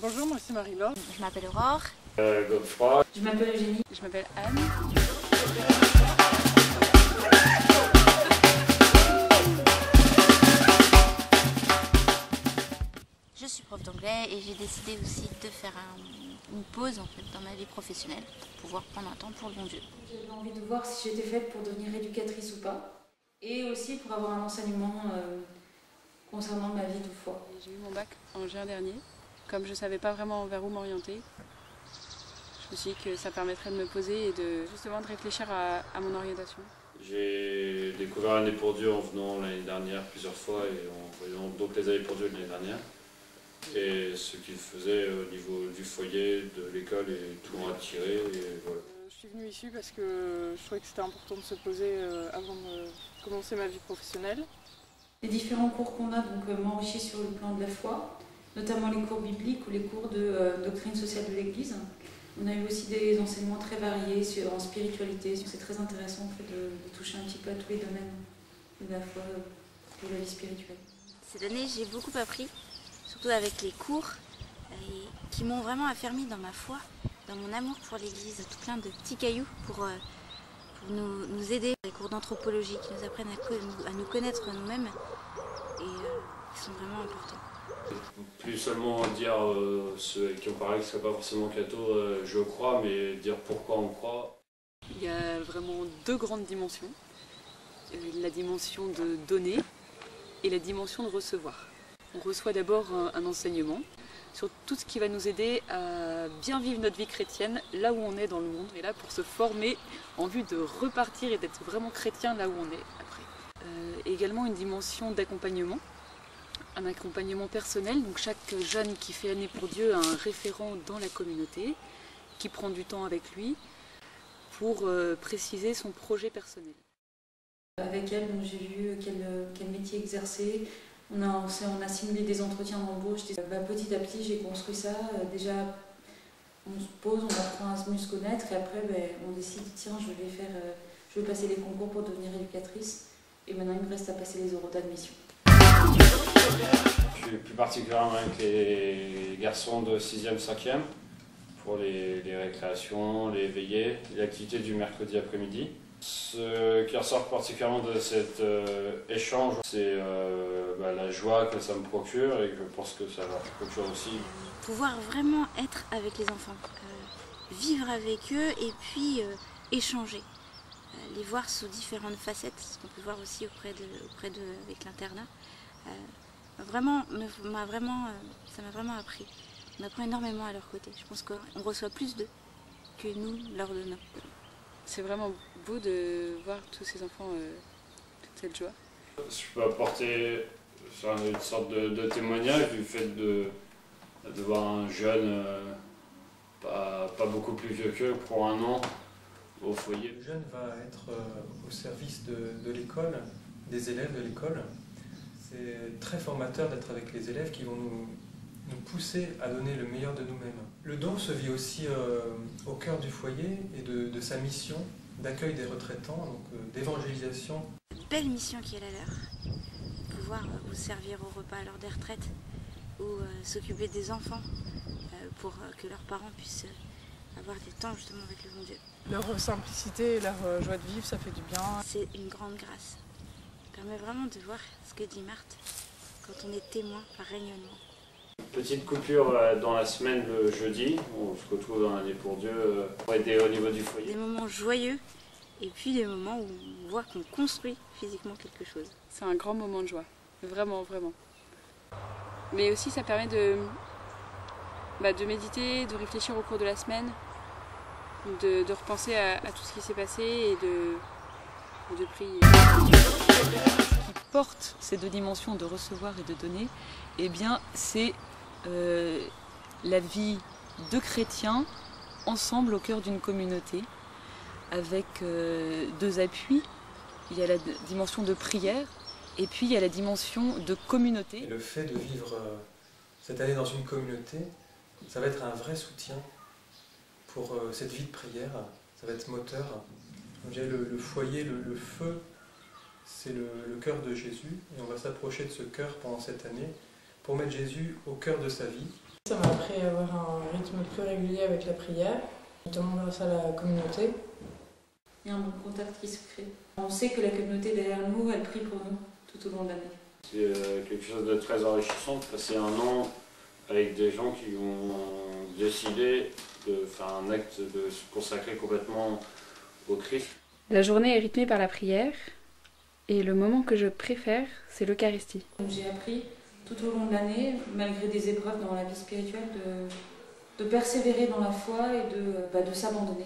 Bonjour, moi c'est Marie-Laure. Je m'appelle Aurore. Godefroy. Je m'appelle Eugénie. Je m'appelle Anne. Je suis prof d'anglais et j'ai décidé aussi de faire une pause en fait, dans ma vie professionnelle pour pouvoir prendre un temps pour le bon Dieu. J'avais envie de voir si j'étais faite pour devenir éducatrice ou pas, et aussi pour avoir un enseignement concernant ma vie de foi. J'ai eu mon bac en juin dernier. Comme je ne savais pas vraiment vers où m'orienter, je me suis dit que ça permettrait de me poser et justement de réfléchir à mon orientation. J'ai découvert l'année pour Dieu en venant l'année dernière plusieurs fois et en voyant donc les années pour Dieu de l'année dernière. Et ce qu'ils faisaient au niveau du foyer, de l'école et tout m'ont attiré. Et voilà. Je suis venue ici parce que je trouvais que c'était important de se poser avant de commencer ma vie professionnelle. Les différents cours qu'on a m'enrichissent sur le plan de la foi, notamment les cours bibliques ou les cours de doctrine sociale de l'Église. On a eu aussi des enseignements très variés en spiritualité. C'est très intéressant en fait, de toucher un petit peu à tous les domaines de la foi et de la vie spirituelle. Cette année, j'ai beaucoup appris, surtout avec les cours, qui m'ont vraiment affermi dans ma foi, dans mon amour pour l'Église. Tout plein de petits cailloux pour nous aider. Les cours d'anthropologie qui nous apprennent à nous connaître nous-mêmes et qui sont vraiment importants. Plus seulement dire ceux qui ont parlé que ce ne serait pas forcément catho, je crois, mais dire pourquoi on croit. Il y a vraiment deux grandes dimensions. La dimension de donner et la dimension de recevoir. On reçoit d'abord un enseignement sur tout ce qui va nous aider à bien vivre notre vie chrétienne là où on est dans le monde. Et là pour se former en vue de repartir et d'être vraiment chrétien là où on est après. Également une dimension d'accompagnement. Un accompagnement personnel, donc chaque jeune qui fait année pour Dieu a un référent dans la communauté, qui prend du temps avec lui pour préciser son projet personnel. Avec elle, j'ai vu quel métier exercer. On a simulé des entretiens d'embauche. Petit à petit, j'ai construit ça. Déjà, on se pose, on apprend à mieux se connaître et après, on décide, tiens, je vais passer les concours pour devenir éducatrice. Et maintenant, il me reste à passer les oraux d'admission. Je suis plus particulièrement avec les garçons de 6e, 5e pour les récréations, les veillées, les activités du mercredi après-midi. Ce qui ressort particulièrement de cet échange, c'est la joie que ça me procure et que je pense que ça leur procure aussi. Pouvoir vraiment être avec les enfants, vivre avec eux et puis échanger. Les voir sous différentes facettes, ce qu'on peut voir aussi avec l'internat. Ça m'a vraiment appris. On apprend énormément à leur côté. Je pense qu'on reçoit plus d'eux que nous leur donnons. C'est vraiment beau de voir tous ces enfants, toute cette joie. Je peux apporter une sorte de témoignage du fait de voir un jeune, pas beaucoup plus vieux qu'eux, pour un an, au foyer. Le jeune va être au service de l'école, des élèves de l'école. C'est très formateur d'être avec les élèves qui vont nous pousser à donner le meilleur de nous-mêmes. Le don se vit aussi au cœur du foyer et de sa mission d'accueil des retraitants, donc d'évangélisation. Une belle mission qui est la leur. Pouvoir vous servir au repas à l'heure des retraites ou s'occuper des enfants pour que leurs parents puissent avoir des temps justement avec le bon Dieu. Leur simplicité et leur joie de vivre, ça fait du bien. C'est une grande grâce. Ça permet vraiment de voir ce que dit Marthe quand on est témoin par rayonnement. Petite coupure dans la semaine le jeudi, on se retrouve dans l'année pour Dieu pour aider au niveau du foyer. Des moments joyeux et puis des moments où on voit qu'on construit physiquement quelque chose. C'est un grand moment de joie, vraiment, vraiment. Mais aussi ça permet de méditer, de réfléchir au cours de la semaine, de repenser à tout ce qui s'est passé et de prier. Ce qui porte ces deux dimensions de recevoir et de donner, eh bien c'est la vie de chrétiens ensemble au cœur d'une communauté avec deux appuis. Il y a la dimension de prière et puis il y a la dimension de communauté. Et le fait de vivre cette année dans une communauté, ça va être un vrai soutien pour cette vie de prière, ça va être moteur. Comme je disais, le foyer, le feu, c'est le cœur de Jésus et on va s'approcher de ce cœur pendant cette année pour mettre Jésus au cœur de sa vie. Ça m'a appris rythme plus régulier avec la prière, notamment grâce à la communauté. Il y a un bon contact qui se crée. On sait que la communauté derrière nous, elle prie pour nous tout au long de l'année. C'est quelque chose de très enrichissant de passer un an avec des gens qui ont décidé de faire un acte de se consacrer complètement au Christ. La journée est rythmée par la prière et le moment que je préfère, c'est l'Eucharistie. J'ai appris tout au long de l'année, malgré des épreuves dans la vie spirituelle, de persévérer dans la foi et de s'abandonner.